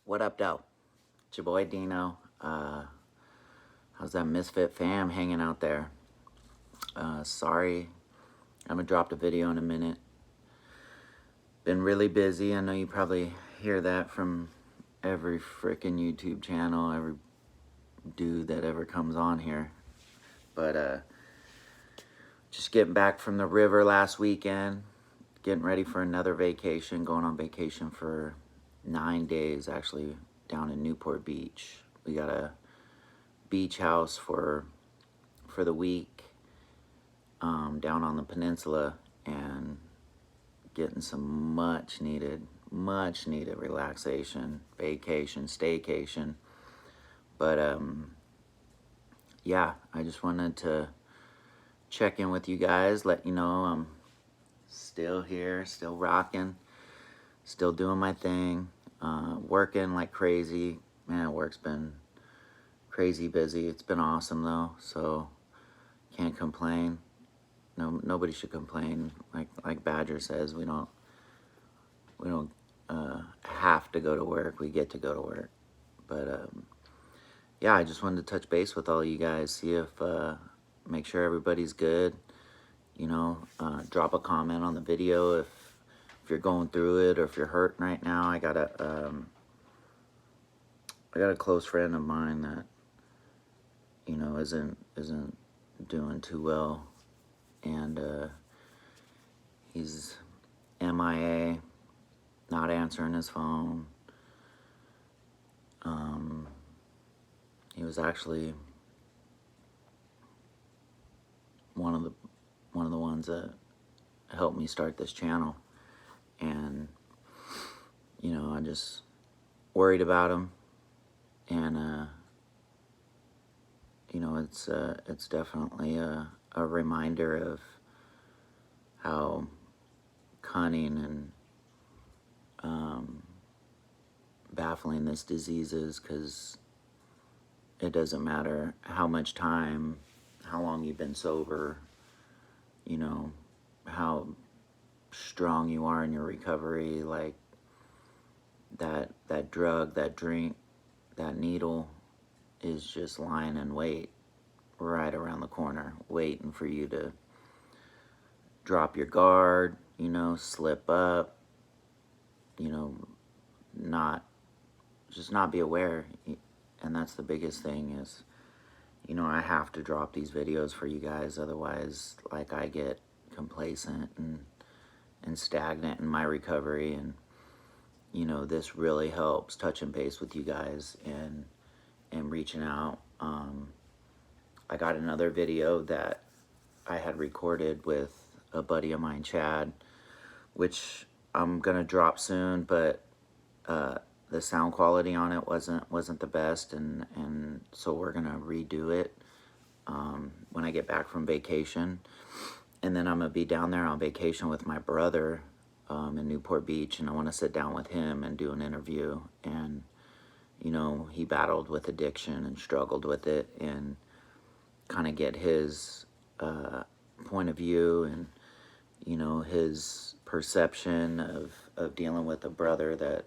What up, though? It's your boy Dino. How's that misfit fam hanging out there? Sorry, I'm gonna drop the video in a minute. Been really busy. I know you probably hear that from every freaking YouTube channel, every dude that ever comes on here. But just getting back from the river last weekend, getting ready for another vacation, going on vacation for 9 days actually down in Newport Beach. We got a beach house for the week down on the peninsula, and getting some much needed relaxation, vacation, staycation. But yeah, I just wanted to check in with you guys, let you know I'm still here, still rocking, still doing my thing, working like crazy. Man, work's been crazy busy. It's been awesome though, so can't complain. No, nobody should complain. Like Badger says, we don't have to go to work. We get to go to work. But yeah, I just wanted to touch base with all you guys, see if make sure everybody's good. You know, drop a comment on the video if you're going through it or if you're hurting right now. I got a close friend of mine that, you know, isn't doing too well, and he's MIA, not answering his phone. He was actually one of the ones that helped me start this channel, and you know, I just worried about him, and you know, it's definitely a reminder of how cunning and baffling this disease is, because it doesn't matter how much time, how long you've been sober, you know, how strong you are in your recovery. Like that drug, that drink, that needle is just lying in wait right around the corner, waiting for you to drop your guard, you know, slip up, you know, not be aware. And that's the biggest thing is, you know, I have to drop these videos for you guys, otherwise, like, I get complacent and stagnant in my recovery. And you know, this really helps touching base with you guys and reaching out. I got another video that I had recorded with a buddy of mine, Chad, which I'm gonna drop soon, but the sound quality on it wasn't the best, and so we're gonna redo it when I get back from vacation. And then I'm gonna be down there on vacation with my brother in Newport Beach, and I want to sit down with him and do an interview. And you know, he battled with addiction and struggled with it, and kind of get his point of view, and you know, his perception of dealing with a brother that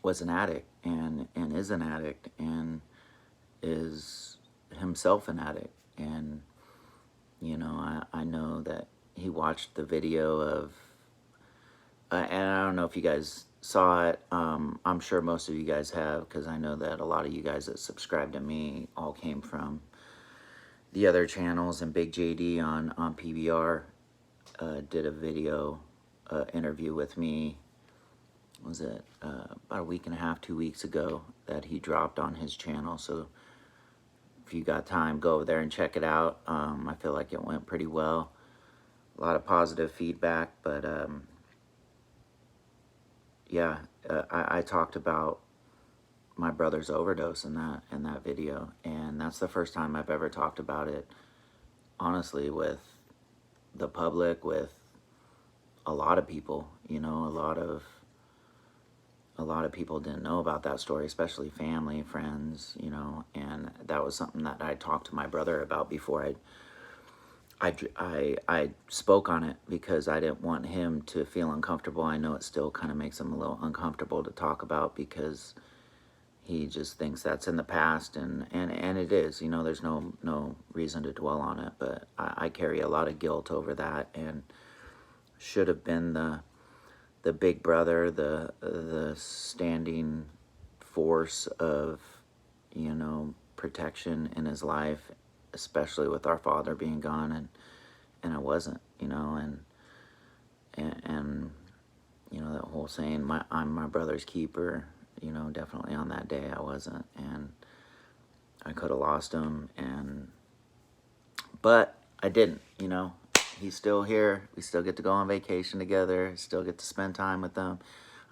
was an addict and is an addict and is himself an addict. And you know, I know that he watched the video of and I don't know if you guys saw it. I'm sure most of you guys have, because I know that a lot of you guys that subscribe to me all came from the other channels. And Big JD on PBR did a video interview with me. Was it about a week and a half, 2 weeks ago, that he dropped on his channel? So if you got time, go over there and check it out. I feel like it went pretty well. A lot of positive feedback, but yeah, I talked about my brother's overdose in that video, and that's the first time I've ever talked about it, honestly, with the public, with a lot of people. You know, a lot of people didn't know about that story, especially family, friends, you know. And that was something that I talked to my brother about before I spoke on it because I didn't want him to feel uncomfortable. I know it still kind of makes him a little uncomfortable to talk about because he just thinks that's in the past, and it is. You know, there's no reason to dwell on it, but I carry a lot of guilt over that, and should have been the big brother, the standing force of, you know, protection in his life, especially with our father being gone, and I wasn't, you know, and you know, that whole saying, I'm my brother's keeper, you know, definitely on that day I wasn't, and I could have lost him, but I didn't, you know. He's still here. We still get to go on vacation together, still get to spend time with them.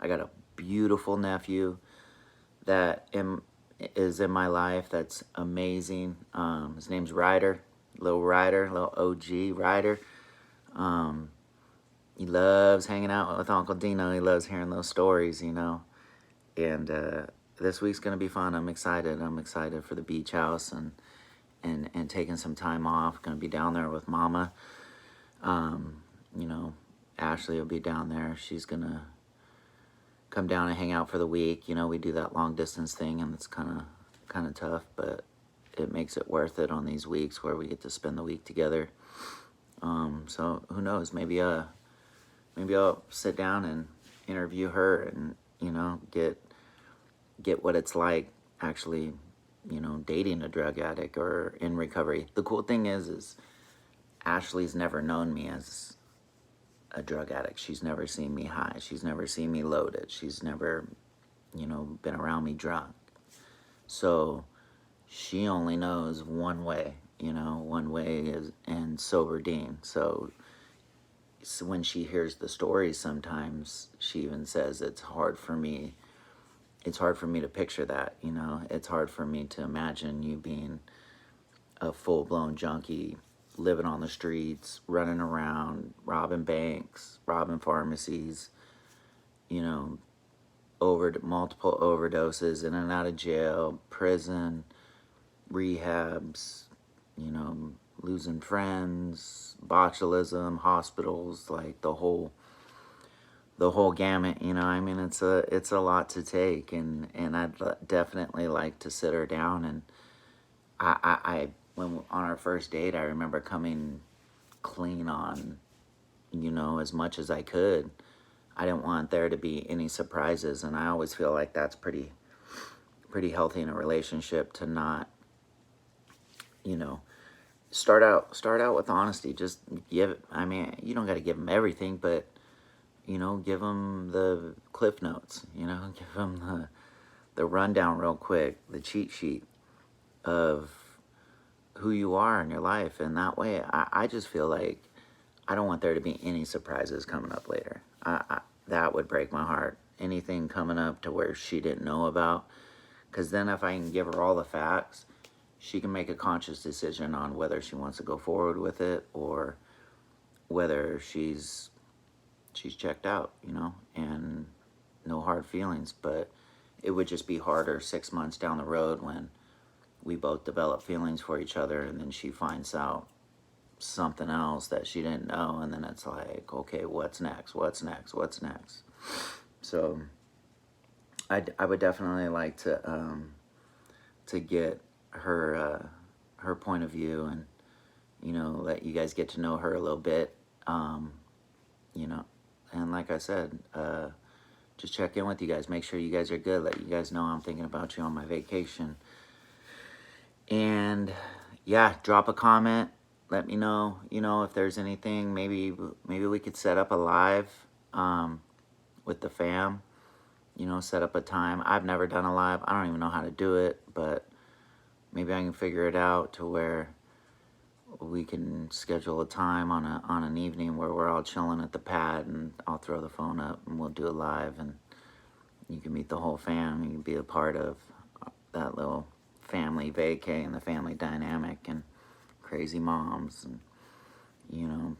I got a beautiful nephew that is in my life that's amazing. His name's Ryder, little OG Ryder. He loves hanging out with Uncle Dino. He loves hearing those stories, you know. And this week's gonna be fun. I'm excited. I'm excited for the beach house and taking some time off. Gonna be down there with Mama. You know, Ashley will be down there. She's gonna come down and hang out for the week. You know, we do that long distance thing, and it's kind of tough, but it makes it worth it on these weeks where we get to spend the week together. So who knows? Maybe I'll sit down and interview her, and you know, get what it's like actually, you know, dating a drug addict or in recovery. The cool thing is Ashley's never known me as a drug addict. She's never seen me high. She's never seen me loaded. She's never, you know, been around me drunk. So she only knows one way, you know, one way is and sober Dean. So when she hears the stories, sometimes she even says it's hard for me to picture that, you know. It's hard for me to imagine you being a full-blown junkie, living on the streets, running around, robbing banks, robbing pharmacies, you know, multiple overdoses, in and out of jail, prison, rehabs, you know, losing friends, botulism, hospitals, like the whole gamut, you know. I mean, it's a lot to take, and I'd definitely like to sit her down, and I when on our first date, I remember coming clean on, you know, as much as I could. I didn't want there to be any surprises, and I always feel like that's pretty healthy in a relationship, to not, you know, start out with honesty. Just I mean, you don't got to give them everything, but you know, give them the cliff notes, you know, give them the rundown real quick, the cheat sheet of who you are in your life. And that way, I just feel like I don't want there to be any surprises coming up later. That would break my heart. Anything coming up to where she didn't know about. Because then if I can give her all the facts, she can make a conscious decision on whether she wants to go forward with it or whether she's checked out, you know, and no hard feelings. But it would just be harder 6 months down the road when we both develop feelings for each other, and then she finds out something else that she didn't know, and then it's like, okay, what's next? So I would definitely like to get her point of view, and you know, let you guys get to know her a little bit, you know. And like I said, just check in with you guys, make sure you guys are good, let you guys know I'm thinking about you on my vacation. And yeah, drop a comment, let me know, you know, if there's anything. Maybe we could set up a live with the fam, you know, set up a time. I've never done a live. I don't even know how to do it, but maybe I can figure it out to where we can schedule a time on an evening where we're all chilling at the pad, and I'll throw the phone up and we'll do a live, and you can meet the whole fam. You can be a part of that little family vacay and the family dynamic, and crazy moms, and you know,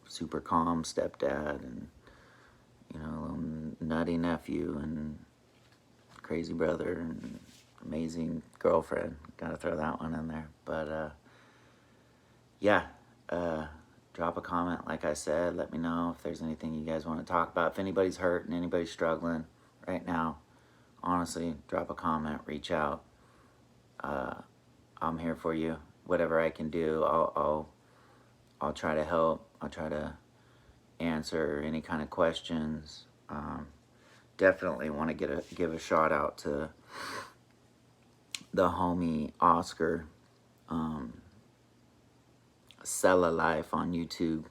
super calm stepdad, and you know, little nutty nephew, and crazy brother, and amazing girlfriend. Gotta throw that one in there. But yeah, drop a comment. Like I said, let me know if there's anything you guys want to talk about. If anybody's hurt and anybody's struggling right now, honestly, drop a comment, reach out. I'm here for you. Whatever I can do, I'll try to help. I'll try to answer any kind of questions. Definitely want to give a shout out to the homie Oscar, Sella Life on YouTube.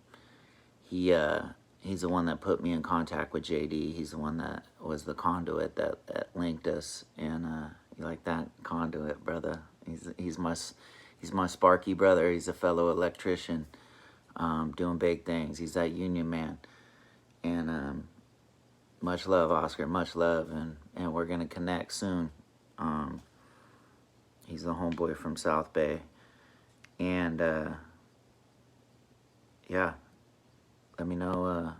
He's the one that put me in contact with JD. He's the one that was the conduit that linked us. And you like that conduit, brother? He's my Sparky brother. He's a fellow electrician, doing big things. He's that union man. And much love, Oscar. Much love, and we're gonna connect soon. He's the homeboy from South Bay, and yeah. Let me know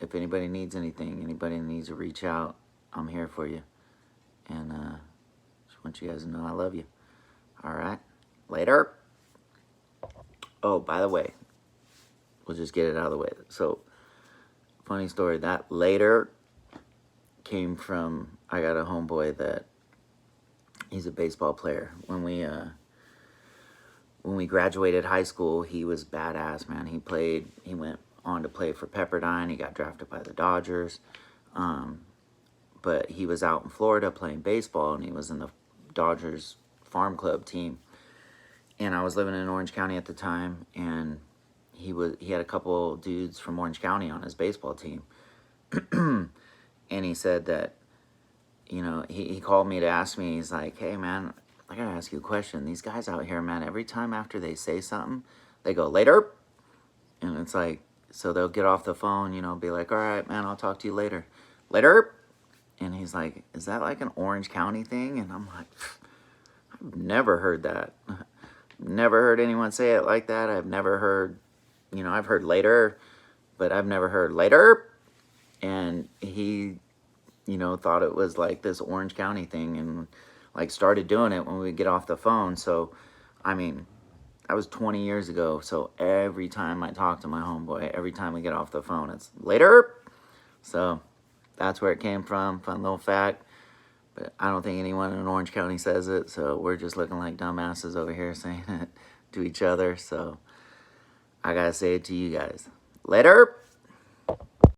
if anybody needs anything. Anybody needs to reach out. I'm here for you, and just want you guys to know I love you. All right, later. Oh, by the way, we'll just get it out of the way. So, funny story. That later came from, I got a homeboy that he's a baseball player. When we graduated high school, he was badass, man. He went on to play for Pepperdine. He got drafted by the Dodgers. But he was out in Florida playing baseball, and he was in the Dodgers farm club team. And I was living in Orange County at the time, and he had a couple dudes from Orange County on his baseball team. And he said that, he called me to ask me, he's like, hey, man, I gotta ask you a question. These guys out here, man, every time after they say something, they go, later. And it's like, so they'll get off the phone, be like, all right, man, I'll talk to you later. Later. And he's like, is that like an Orange County thing? And I'm like, I've never heard that. Never heard anyone say it like that. I've never heard, I've heard later, but I've never heard later. And he, thought it was like this Orange County thing, and like started doing it when we get off the phone. So, I mean, that was 20 years ago. So every time I talk to my homeboy, every time we get off the phone, it's later. So that's where it came from. Fun little fact. But I don't think anyone in Orange County says it. So we're just looking like dumbasses over here saying it to each other. So I got to say it to you guys. Later.